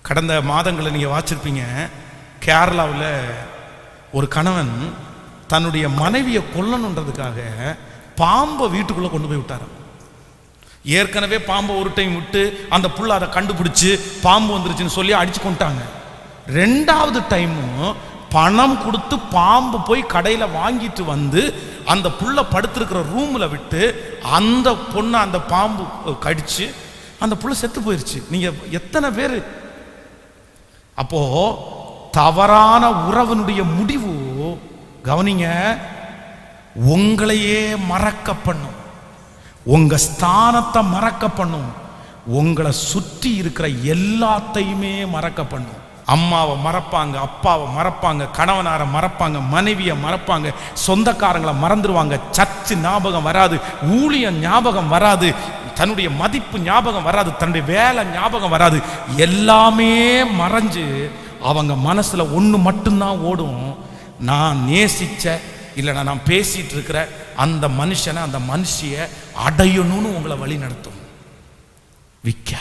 கடந்த மாதங்களை நீங்கள் வாச்சிருப்பீங்க. கேரளாவில் ஒரு கணவன் தன்னுடைய மனைவியை கொல்லணுன்றதுக்காக பாம்பை வீட்டுக்குள்ளே கொண்டு போய் விட்டார். ஏற்கனவே பாம்பை ஒரு டைம் விட்டு அந்த புள்ள அதை கண்டுபிடிச்சு பாம்பு வந்துருச்சுன்னு சொல்லி அடிச்சு கொண்டாங்க. ரெண்டாவது டைமும் பணம் கொடுத்து பாம்பு போய் கடையில் வாங்கிட்டு வந்து அந்த புள்ள படுத்திருக்கிற ரூமில் விட்டு அந்த பொண்ணை அந்த பாம்பு கடிச்சு அந்த புள்ள செத்து போயிருச்சு. நீங்க எத்தனை பேர்? அப்போ தவறான உறவனுடைய முடிவு கவனிங்க, உங்களையே மறக்க பண்ணும், உங்க ஸ்தானத்தை மறக்க பண்ணும், உங்களை சுற்றி இருக்கிற எல்லாத்தையுமே மறக்க பண்ணும். அம்மாவை மறப்பாங்க, அப்பாவை மறப்பாங்க, கணவனாரை மறப்பாங்க, மனைவியை மறப்பாங்க, சொந்தக்காரங்களை மறந்துடுவாங்க, சர்ச்சு ஞாபகம் வராது, ஊழியம் ஞாபகம் வராது, தன்னுடைய மதிப்பு ஞாபகம் வராது, தன்னுடைய வேலை ஞாபகம் வராது. எல்லாமே மறைஞ்சு அவங்க மனசுல ஒன்று மட்டும்தான் ஓடும், நான் நேசிச்ச இல்லைனா நான் பேசிட்டு இருக்கிற அந்த மனுஷனை அந்த மனுஷிய அடையணும்னு உங்களை வழி நடத்தும். விக்க